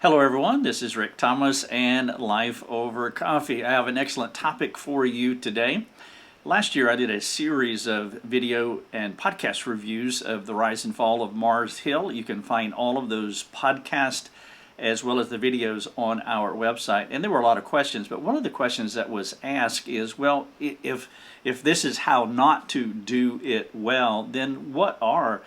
Hello everyone, this is Rick Thomas and Life Over Coffee. I have an excellent topic for you today. Last year I did a series of video and podcast reviews of the rise and fall of Mars Hill. You can find all of those podcasts as well as the videos on our website. And there were a lot of questions, but one of the questions that was asked is, well, if this is how not to do it well, then what are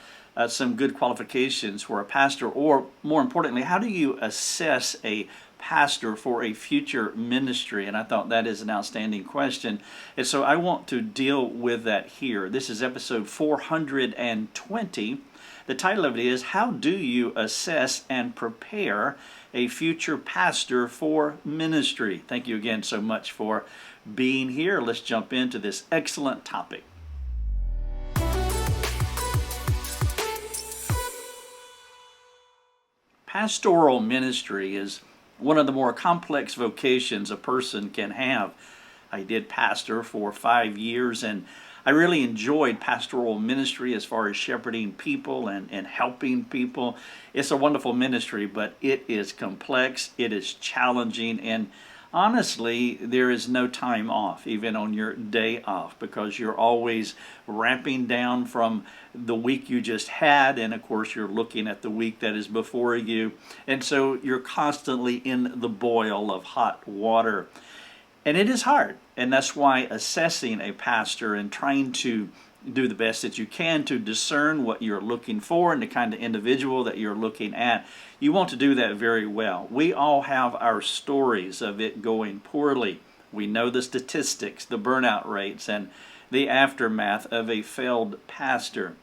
some good qualifications for a pastor? Or more importantly, how do you assess a pastor for a future ministry? And I thought that is an outstanding question. And so I want to deal with that here. This is episode 420. The title of it is, How Do You Assess and Prepare a Future Pastor for Ministry? Thank you again so much for being here. Let's jump into this excellent topic. Pastoral ministry is one of the more complex vocations a person can have. I did pastor for 5 years, and I really enjoyed pastoral ministry as far as shepherding people and helping people. It's a wonderful ministry, but it is complex, it is challenging, and honestly, there is no time off, even on your day off, because you're always ramping down from the week you just had, and of course you're looking at the week that is before you, and so you're constantly in the boil of hot water. And it is hard, and that's why assessing a pastor and trying to do the best that you can to discern what you're looking for and the kind of individual that you're looking at, you want to do that very well. We all have our stories of it going poorly. We know the statistics, the burnout rates, and the aftermath of a failed pastor.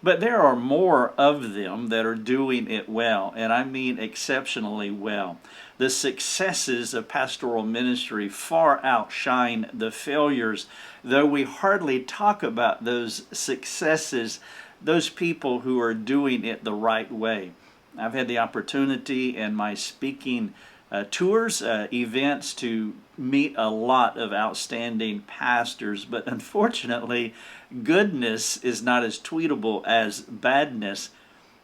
But there are more of them that are doing it well, and I mean exceptionally well. The successes of pastoral ministry far outshine the failures, though we hardly talk about those successes, those people who are doing it the right way. I've had the opportunity in my speaking tours, events, to meet a lot of outstanding pastors, but unfortunately, goodness is not as tweetable as badness.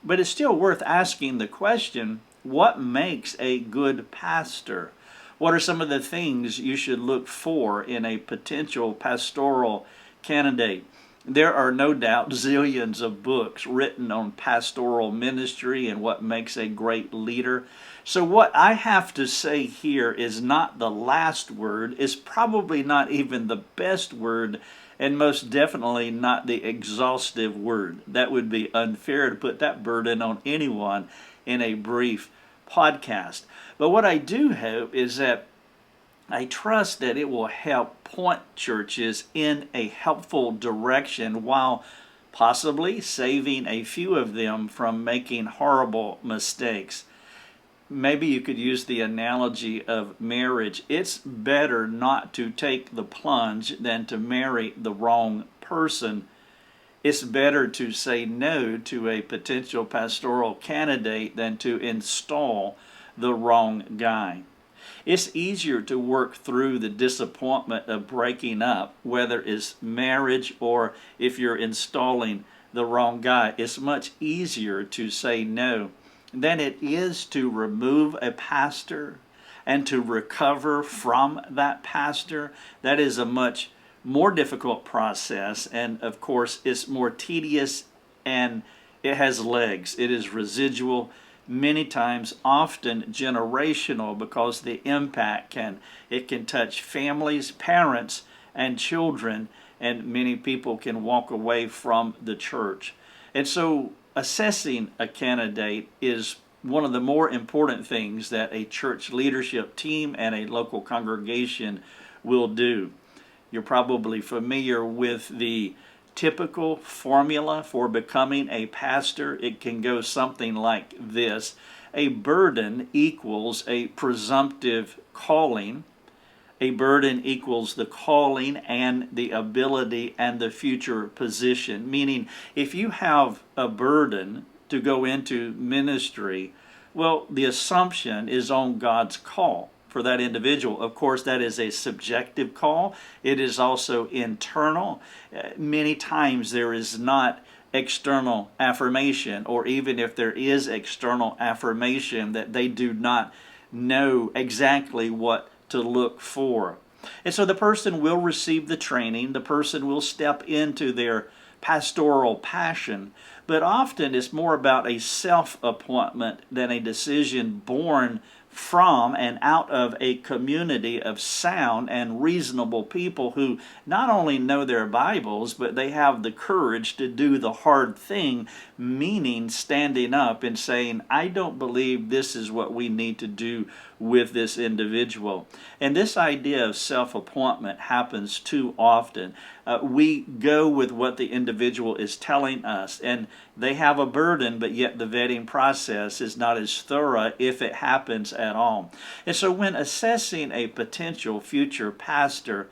But it's still worth asking the question, what makes a good pastor? What are some of the things you should look for in a potential pastoral candidate? There are no doubt zillions of books written on pastoral ministry and what makes a great leader. So what I have to say here is not the last word, is probably not even the best word, and most definitely not the exhaustive word. That would be unfair to put that burden on anyone in a brief podcast. But what I do hope is that I trust that it will help point churches in a helpful direction while possibly saving a few of them from making horrible mistakes. Maybe you could use the analogy of marriage. It's better not to take the plunge than to marry the wrong person. It's better to say no to a potential pastoral candidate than to install the wrong guy. It's easier to work through the disappointment of breaking up, whether it's marriage or if you're installing the wrong guy. It's much easier to say no than it is to remove a pastor and to recover from that pastor. That is a much more difficult process, and of course it's more tedious, and it has legs. It is residual, many times often generational, because the impact can touch families, parents, and children, and many people can walk away from the church. And so assessing a candidate is one of the more important things that a church leadership team and a local congregation will do. You're probably familiar with the typical formula for becoming a pastor. It can go something like this. A burden equals a presumptive calling. A burden equals the calling and the ability and the future position. Meaning, if you have a burden to go into ministry, well, the assumption is on God's call for that individual. Of course, that is a subjective call. It is also internal. Many times there is not external affirmation, or even if there is external affirmation, that they do not know exactly what to look for. And so the person will receive the training, the person will step into their pastoral passion, but often it's more about a self-appointment than a decision born from and out of a community of sound and reasonable people who not only know their Bibles, but they have the courage to do the hard thing, meaning standing up and saying, I don't believe this is what we need to do with this individual. And this idea of self-appointment happens too often. We go with what the individual is telling us, and they have a burden, but yet the vetting process is not as thorough if it happens at all. And so when assessing a potential future pastor,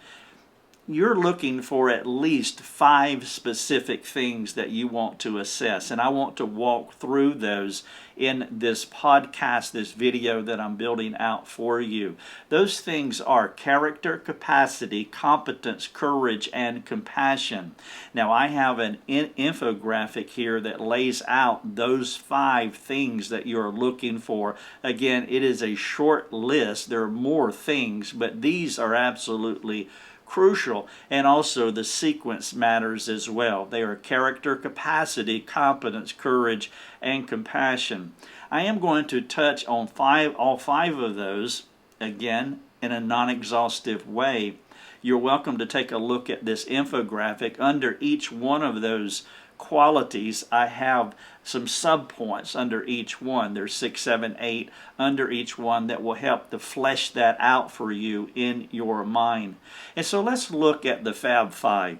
you're looking for at least 5 specific things that you want to assess. And I want to walk through those in this podcast, this video that I'm building out for you. Those things are character, capacity, competence, courage, and compassion. Now, I have an infographic here that lays out those 5 things that you're looking for. Again, it is a short list. There are more things, but these are absolutely crucial, and also the sequence matters as well. They are character, capacity, competence, courage, and compassion. I am going to touch on all five of those, again, in a non-exhaustive way. You're welcome to take a look at this infographic. Under each one of those qualities, I have some subpoints under each one. There's 6, 7, 8 under each one that will help to flesh that out for you in your mind. And so let's look at the Fab Five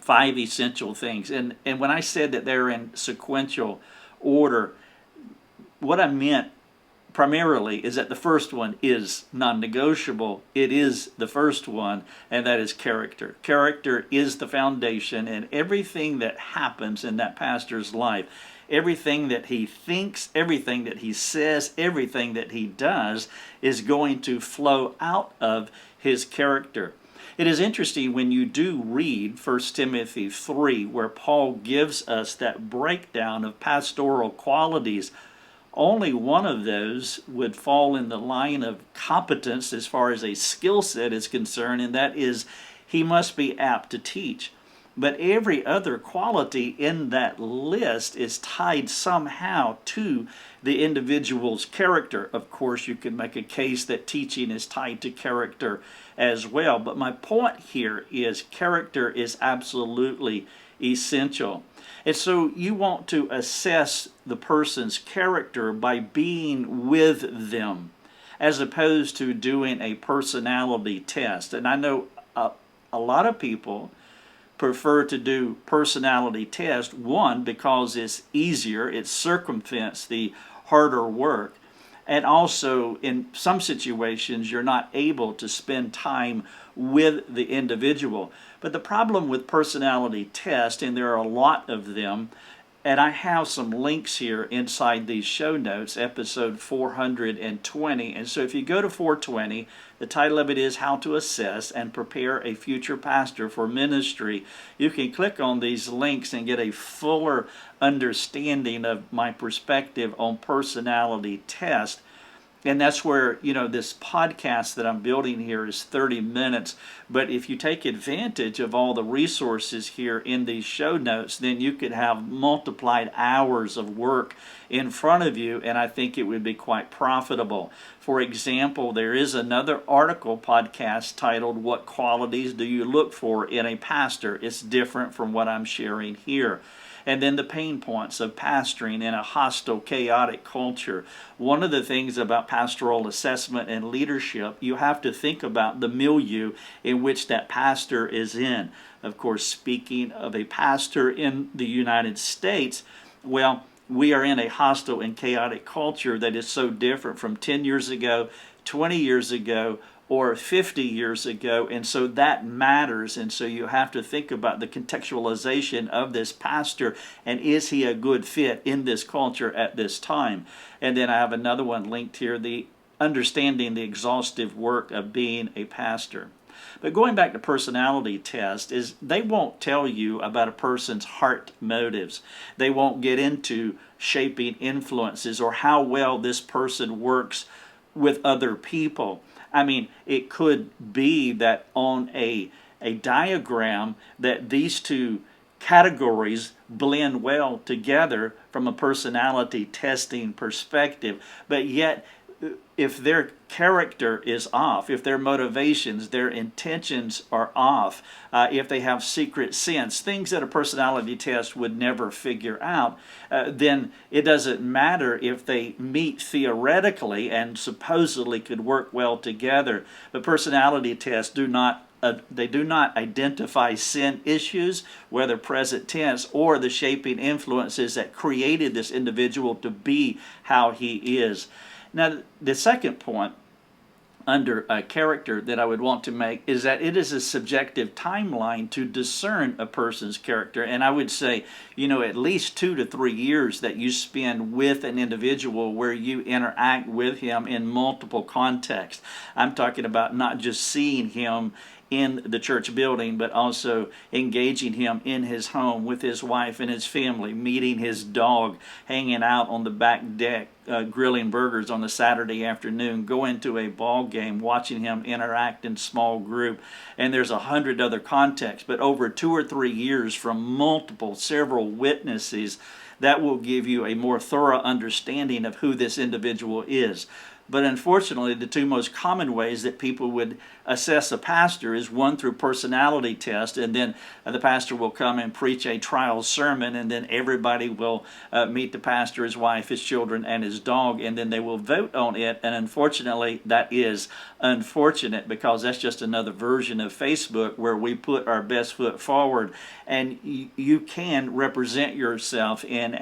essential things. And when I said that they're in sequential order, what I meant primarily is that the first one is non-negotiable. It is the first one, and that is character. Character is the foundation, and everything that happens in that pastor's life, everything that he thinks, everything that he says, everything that he does is going to flow out of his character. It is interesting when you do read 1 Timothy 3, where Paul gives us that breakdown of pastoral qualities. Only one of those would fall in the line of competence as far as a skill set is concerned, and that is he must be apt to teach. But every other quality in that list is tied somehow to the individual's character. Of course, you can make a case that teaching is tied to character as well. But my point here is character is absolutely essential. And so you want to assess the person's character by being with them, as opposed to doing a personality test. And I know a lot of people prefer to do personality test, one, because it's easier, it circumvents the harder work, and also in some situations you're not able to spend time with the individual. But the problem with personality test, and there are a lot of them, and I have some links here inside these show notes, episode 420. And so if you go to 420, the title of it is How to Assess and Prepare a Future Pastor for Ministry. You can click on these links and get a fuller understanding of my perspective on personality test. And that's where, this podcast that I'm building here is 30 minutes. But if you take advantage of all the resources here in these show notes, then you could have multiplied hours of work in front of you, and I think it would be quite profitable. For example, there is another article podcast titled, What Qualities Do You Look For in a Pastor? It's different from what I'm sharing here. And then the pain points of pastoring in a hostile, chaotic culture. One of the things about pastoral assessment and leadership, you have to think about the milieu in which that pastor is in. Of course, speaking of a pastor in the United States, well, we are in a hostile and chaotic culture that is so different from 10 years ago, 20 years ago, or 50 years ago, and so that matters. And so you have to think about the contextualization of this pastor, and is he a good fit in this culture at this time? And then I have another one linked here, the understanding the exhaustive work of being a pastor. But going back to personality test, is they won't tell you about a person's heart motives. They won't get into shaping influences or how well this person works with other people. I mean, it could be that on a diagram that these two categories blend well together from a personality testing perspective, but yet if their character is off, if their motivations, their intentions are off, if they have secret sins, things that a personality test would never figure out, then it doesn't matter if they meet theoretically and supposedly could work well together. But personality tests do not identify sin issues, whether present tense or the shaping influences that created this individual to be how he is. Now, the second point under character that I would want to make is that it is a subjective timeline to discern a person's character. And I would say, at least 2 to 3 years that you spend with an individual where you interact with him in multiple contexts. I'm talking about not just seeing him in the church building, but also engaging him in his home with his wife and his family, meeting his dog, hanging out on the back deck, grilling burgers on a Saturday afternoon, going to a ball game, watching him interact in small group. And there's 100 other contexts, but over 2 or 3 years from several witnesses, that will give you a more thorough understanding of who this individual is. But unfortunately, the two most common ways that people would assess a pastor is one through personality test, and then the pastor will come and preach a trial sermon, and then everybody will meet the pastor, his wife, his children, and his dog, and then they will vote on it. And unfortunately, that is unfortunate because that's just another version of Facebook where we put our best foot forward, and you can represent yourself in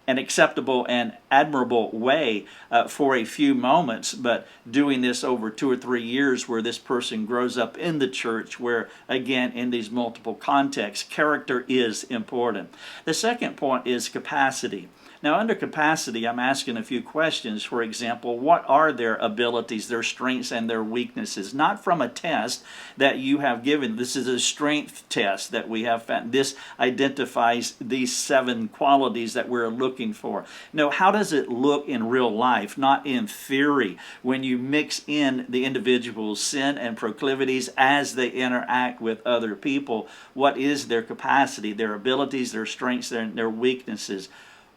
an acceptable and admirable way for a few moments, but doing this over 2 or 3 years where this person grows up in the church, where again in these multiple contexts, character is important. The second point is capacity. Now, under capacity, I'm asking a few questions. For example, what are their abilities, their strengths, and their weaknesses? Not from a test that you have given. This is a strength test that we have found. This identifies these 7 qualities that we're looking for. No, how does it look in real life, not in theory, when you mix in the individual's sin and proclivities as they interact with other people? What is their capacity, their abilities, their strengths, their weaknesses?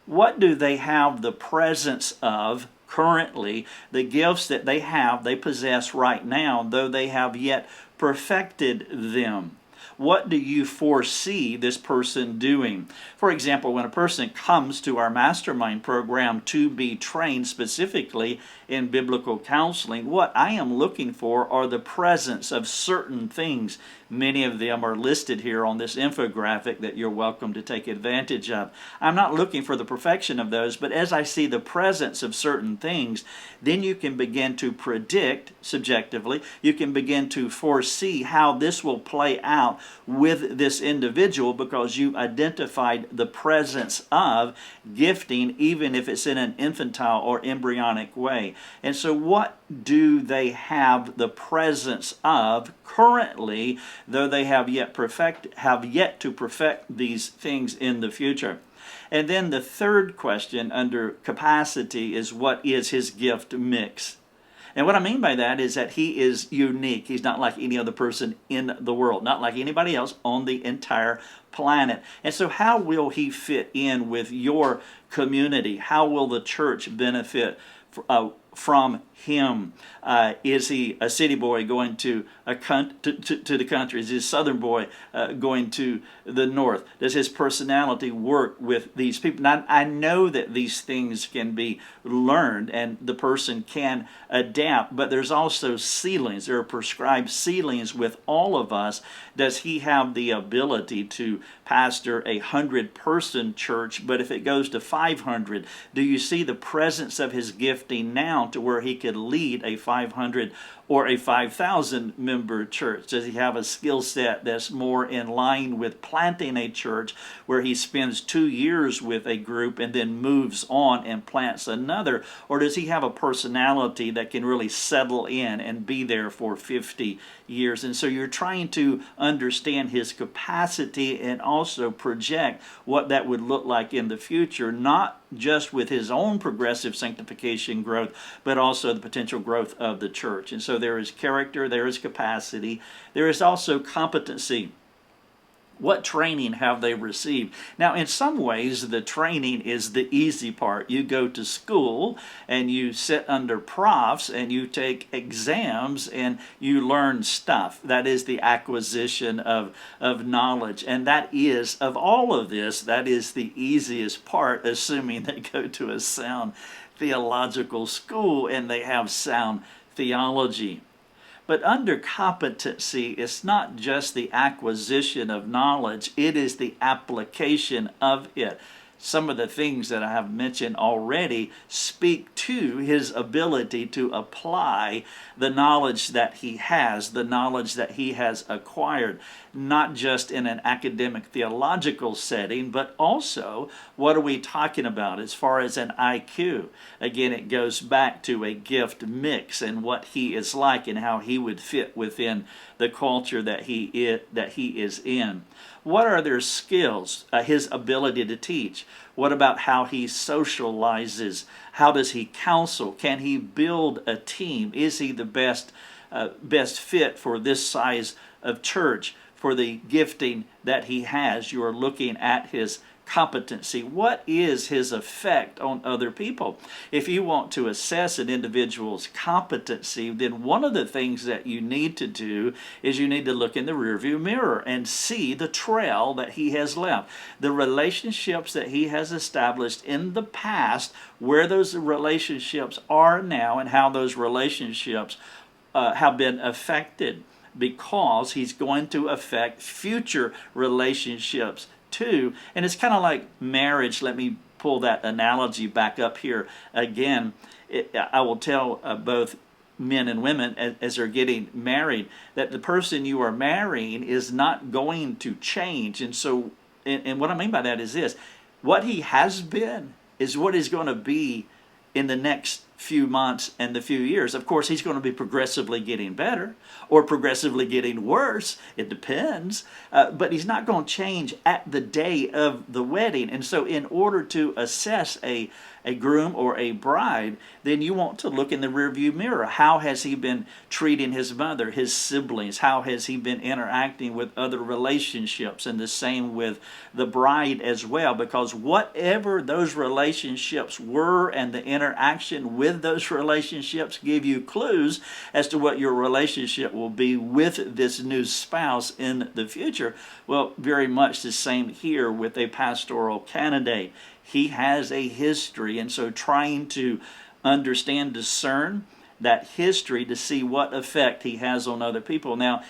What do they have the presence of currently, the gifts that they possess right now, though they have yet perfected them? What do you foresee this person doing? For example, when a person comes to our mastermind program to be trained specifically in biblical counseling, what I am looking for are the presence of certain things. Many of them are listed here on this infographic that you're welcome to take advantage of. I'm not looking for the perfection of those, but as I see the presence of certain things, then you can begin to predict subjectively. You can begin to foresee how this will play out with this individual because you identified the presence of gifting, even if it's in an infantile or embryonic way. And so what do they have the presence of currently, though they have yet to perfect these things in the future? And then the third question under capacity is, what is his gift mix? And what I mean by that is that he is unique. He's not like any other person in the world, not like anybody else on the entire planet. And so how will he fit in with your community? How will the church benefit from him? Is he a city boy going to the country? Is he a southern boy going to the north? Does his personality work with these people? Now, I know that these things can be learned and the person can adapt, but there's also ceilings. There are prescribed ceilings with all of us. Does he have the ability to pastor a 100-person church, but if it goes to 500, do you see the presence of his gifting now down to where he could lead a 500 or a 5,000 member church? Does he have a skill set that's more in line with planting a church where he spends 2 years with a group and then moves on and plants another? Or does he have a personality that can really settle in and be there for 50 years? And so you're trying to understand his capacity and also project what that would look like in the future, not just with his own progressive sanctification growth, but also the potential growth of the church. And so there is character, there is capacity, there is also competency. What training have they received? Now, in some ways, the training is the easy part. You go to school and you sit under profs and you take exams and you learn stuff. That is the acquisition of knowledge. And that is, of all of this, that is the easiest part, assuming they go to a sound theological school and they have sound theology. But under competency, it's not just the acquisition of knowledge, it is the application of it. Some of the things that I have mentioned already speak to his ability to apply the knowledge that he has, the knowledge that he has acquired, not just in an academic theological setting, but also what are we talking about as far as an IQ? Again, it goes back to a gift mix and what he is like and how he would fit within the culture that he is in. What are their skills? His ability to teach. What about how he socializes? How does he counsel? Can he build a team? Is he the best fit for this size of church, for the gifting that he has? You are looking at his competency. What is his effect on other people? If you want to assess an individual's competency, then one of the things that you need to do is you need to look in the rearview mirror and see the trail that he has left, the relationships that he has established in the past, where those relationships are now, and how those relationships have been affected, because he's going to affect future relationships too. And it's kind of like marriage. Let me pull that analogy back up here again. I will tell both men and women as they're getting married that the person you are marrying is not going to change. And so, and what I mean by that is this: what he has been is what he's going to be in the next few months and the few years. Of course, he's going to be progressively getting better or progressively getting worse. It depends. But he's not going to change at the day of the wedding. And so in order to assess a groom or a bride, then you want to look in the rearview mirror. How has he been treating his mother, his siblings? How has he been interacting with other relationships? And the same with the bride as well, because whatever those relationships were and the interaction with those relationships give you clues as to what your relationship will be with this new spouse in the future. Well, very much the same here with a pastoral candidate. He has a history, and so trying to understand, discern that history to see what effect he has on other people. Now,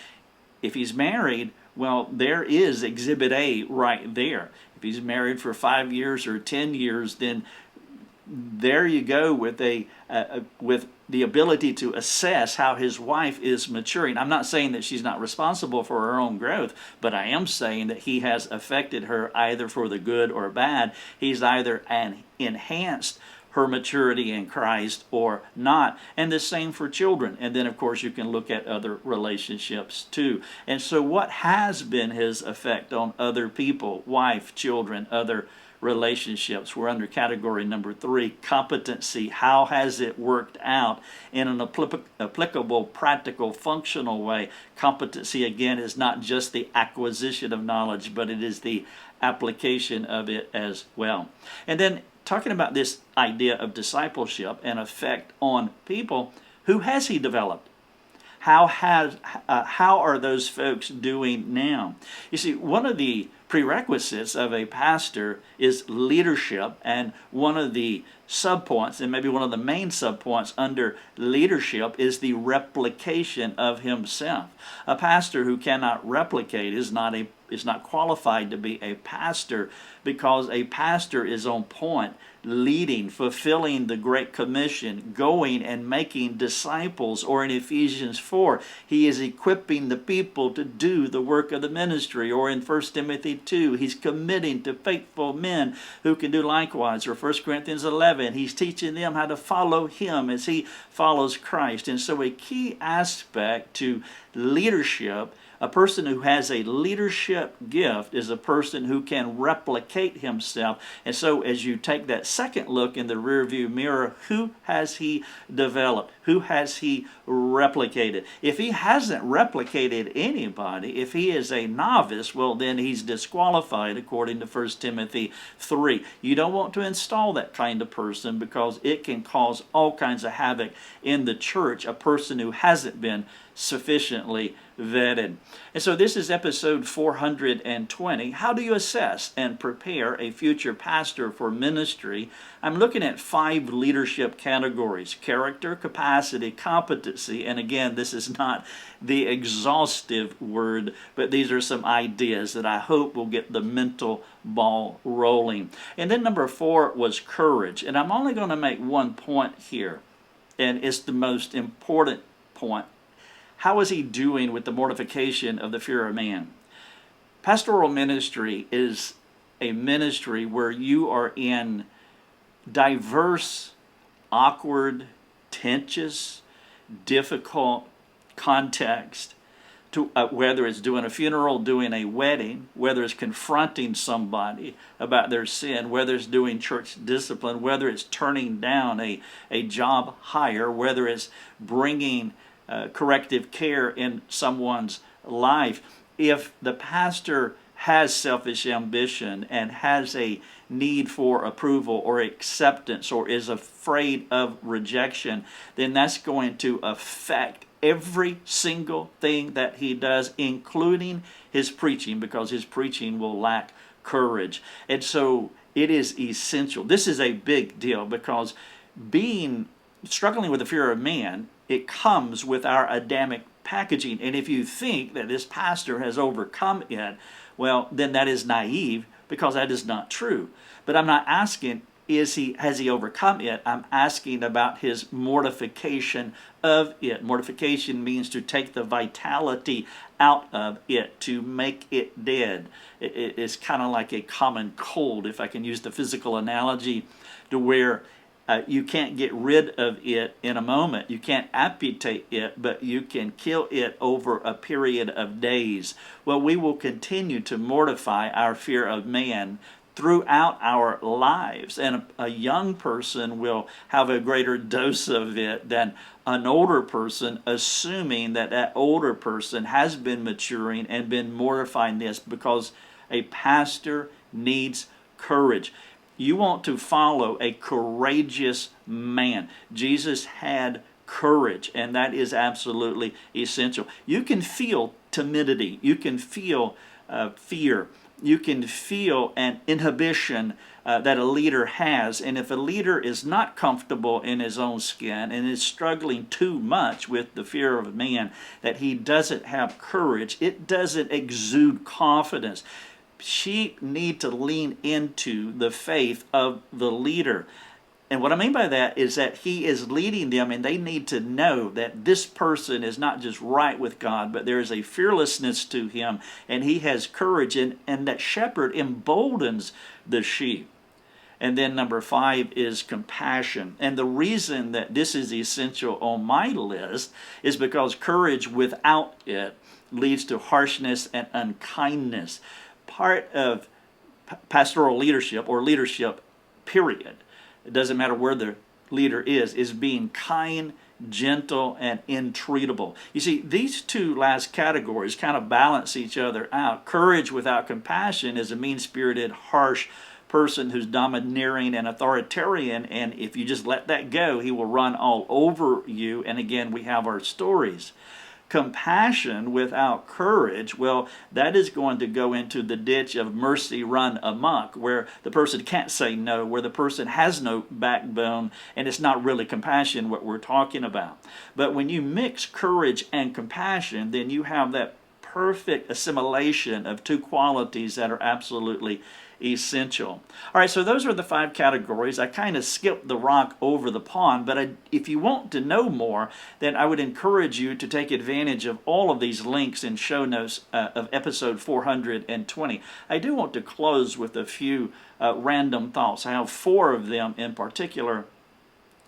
if he's married, well, there is Exhibit A right there. If he's married for 5 years or 10 years, then there you go with with the ability to assess how his wife is maturing. I'm not saying that she's not responsible for her own growth, but I am saying that he has affected her either for the good or bad. He's either enhanced her maturity in Christ or not. And the same for children. And then, of course, you can look at other relationships too. And so what has been his effect on other people, wife, children, other relationships? We're under category number 3, competency. How has it worked out in an applicable, practical, functional way? Competency, again, is not just the acquisition of knowledge, but it is the application of it as well. And then talking about this idea of discipleship and effect on people, who has he developed? How are those folks doing now? You see, one of the prerequisites of a pastor is leadership, and one of the subpoints, and maybe one of the main subpoints under leadership, is the replication of himself. A pastor who cannot replicate is not a is not qualified to be a pastor, because a pastor is on point, leading, fulfilling the Great Commission, going and making disciples. Or in Ephesians 4, he is equipping the people to do the work of the ministry. Or in 1 Timothy 2, he's committing to faithful men who can do likewise. Or 1 Corinthians 11, he's teaching them how to follow him as he follows Christ. And so a key aspect to leadership, a person who has a leadership gift, is a person who can replicate himself. And so as you take that second look in the rearview mirror, who has he developed? Who has he replicated? If he hasn't replicated anybody, if he is a novice, well, then he's disqualified according to 1 Timothy 3. You don't want to install that kind of person, because it can cause all kinds of havoc in the church, a person who hasn't been sufficiently vetted. And so this is episode 420. How do you assess and prepare a future pastor for ministry? I'm looking at 5 leadership categories: character, capacity, competency. And again, this is not the exhaustive word, but these are some ideas that I hope will get the mental ball rolling. And then number 4 was courage. And I'm only going to make one point here, and it's the most important point. How is he doing with the mortification of the fear of man? Pastoral ministry is a ministry where you are in diverse, awkward, tenuous, difficult context, to whether it's doing a funeral, doing a wedding, whether it's confronting somebody about their sin, whether it's doing church discipline, whether it's turning down a job hire, whether it's bringing corrective care in someone's life. If the pastor has selfish ambition and has a need for approval or acceptance, or is afraid of rejection, then that's going to affect every single thing that he does, including his preaching, because his preaching will lack courage. And so it is essential. This is a big deal, because struggling with the fear of man, it comes with our Adamic packaging. And if you think that this pastor has overcome it, well, then that is naive, because that is not true. But I'm not asking, has he overcome it? I'm asking about his mortification of it. Mortification means to take the vitality out of it, to make it dead. It's kind of like a common cold, if I can use the physical analogy, to where you can't get rid of it in a moment. You can't amputate it, but you can kill it over a period of days. Well, we will continue to mortify our fear of man throughout our lives. And a young person will have a greater dose of it than an older person, assuming that that older person has been maturing and been mortifying this, because a pastor needs courage. You want to follow a courageous man. Jesus had courage, and that is absolutely essential. You can feel timidity. You can feel fear. You can feel an inhibition that a leader has. And if a leader is not comfortable in his own skin and is struggling too much with the fear of man, that he doesn't have courage, it doesn't exude confidence. Sheep need to lean into the faith of the leader. And what I mean by that is that he is leading them, and they need to know that this person is not just right with God, but there is a fearlessness to him, and he has courage, and that shepherd emboldens the sheep. And then number 5 is compassion. And the reason that this is essential on my list is because courage without it leads to harshness and unkindness. Part of pastoral leadership, or leadership period, it doesn't matter where the leader is being kind, gentle, and intreatable. You see, these two last categories kind of balance each other out. Courage without compassion is a mean-spirited, harsh person who's domineering and authoritarian, and if you just let that go, he will run all over you. And again, we have our stories. Compassion without courage, well, that is going to go into the ditch of mercy run amok, where the person can't say no, where the person has no backbone, and it's not really compassion what we're talking about. But when you mix courage and compassion, then you have that perfect assimilation of two qualities that are absolutely essential. All right, so those are the 5 categories. I kind of skipped the rock over the pond, but if you want to know more, then I would encourage you to take advantage of all of these links and show notes of episode 420. I do want to close with a few random thoughts. I have 4 of them in particular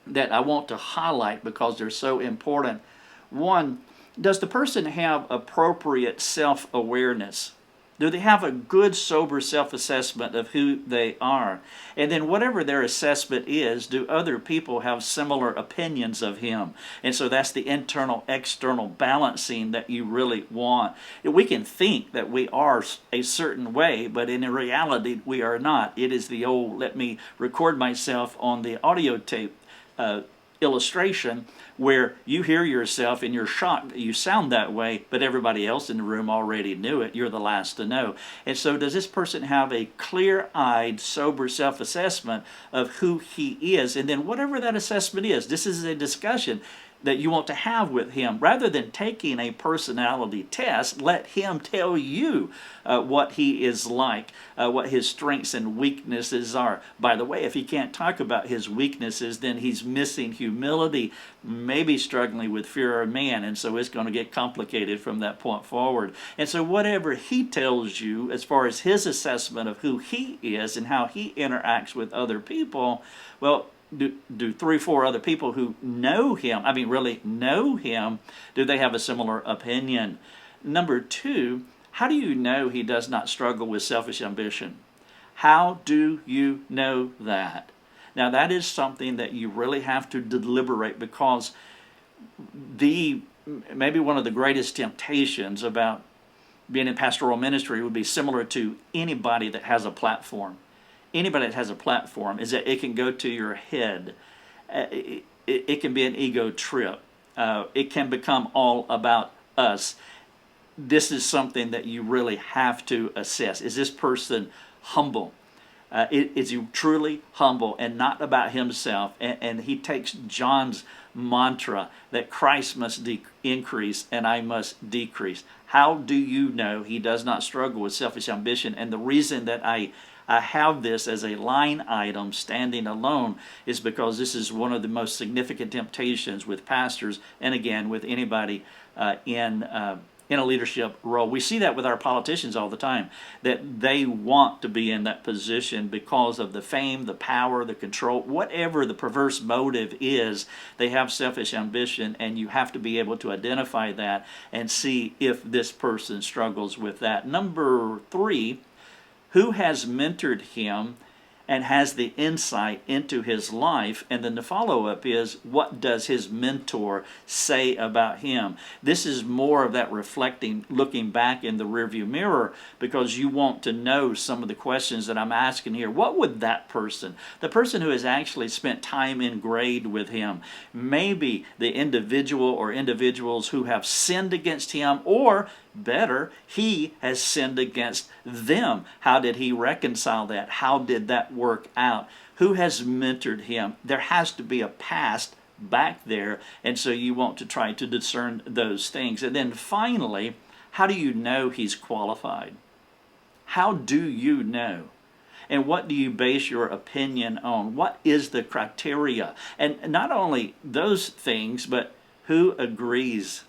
that I want to highlight because they're so important. 1, does the person have appropriate self-awareness? Do they have a good, sober self-assessment of who they are? And then whatever their assessment is, do other people have similar opinions of him? And so that's the internal-external balancing that you really want. We can think that we are a certain way, but in reality, we are not. It is the old, let me record myself on the audio tape illustration where you hear yourself and you're shocked that you sound that way, but everybody else in the room already knew it. You're the last to know. And so does this person have a clear-eyed, sober self-assessment of who he is? And then whatever that assessment is, this is a discussion that you want to have with him. Rather than taking a personality test, let him tell you what he is like, what his strengths and weaknesses are. By the way, if he can't talk about his weaknesses, then he's missing humility, maybe struggling with fear of man, and so it's going to get complicated from that point forward. And so whatever he tells you as far as his assessment of who he is and how he interacts with other people, well, do 3 or 4 other people who know him, really know him, do they have a similar opinion? Number 2, how do you know he does not struggle with selfish ambition? How do you know that? Now that is something that you really have to deliberate, because maybe one of the greatest temptations about being in pastoral ministry would be similar to anybody that has a platform. Anybody that has a platform is that it can go to your head. It can be an ego trip. It can become all about us. This is something that you really have to assess. Is this person humble? Is he truly humble and not about himself? And he takes John's mantra that Christ must increase and I must decrease. How do you know he does not struggle with selfish ambition? And the reason that I have this as a line item standing alone is because this is one of the most significant temptations with pastors, and again with anybody in a leadership role. We see that with our politicians all the time, that they want to be in that position because of the fame, the power, the control, whatever the perverse motive is. They have selfish ambition, and you have to be able to identify that and see if this person struggles with that. Number 3, who has mentored him and has the insight into his life? And then the follow-up is, what does his mentor say about him? This is more of that reflecting, looking back in the rearview mirror, because you want to know some of the questions that I'm asking here. What would that person, the person who has actually spent time in grade with him, maybe the individual or individuals who have sinned against him, or better, he has sinned against them. How did he reconcile that? How did that work out? Who has mentored him? There has to be a past back there, and so you want to try to discern those things. And then finally, how do you know he's qualified? How do you know? And what do you base your opinion on? What is the criteria? And not only those things, but who agrees?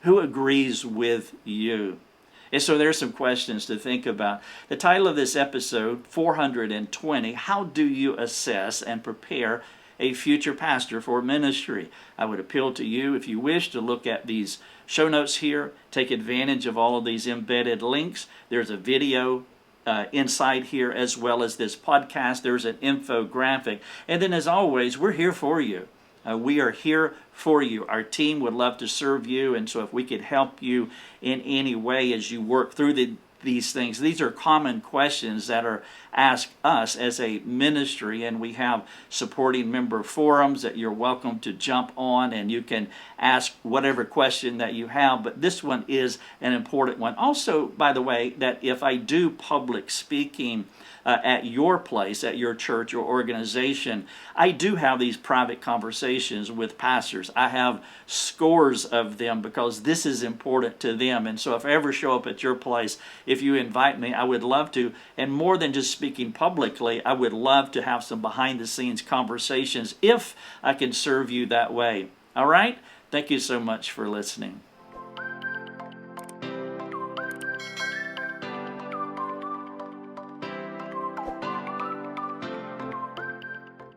Who agrees with you? And so there's some questions to think about. The title of this episode, 420, How Do You Assess and Prepare a Future Pastor for Ministry? I would appeal to you, if you wish, to look at these show notes here. Take advantage of all of these embedded links. There's a video inside here, as well as this podcast. There's an infographic. And then, as always, we're here for you. We are here for you. Our team would love to serve you, and so if we could help you in any way as you work through these things. These are common questions that are asked us as a ministry, and we have supporting member forums that you're welcome to jump on, and you can ask whatever question that you have, but this one is an important one. Also, by the way, that if I do public speaking at your place, at your church or organization. I do have these private conversations with pastors. I have scores of them because this is important to them. And so if I ever show up at your place, if you invite me, I would love to. And more than just speaking publicly, I would love to have some behind the scenes conversations if I can serve you that way. All right? Thank you so much for listening.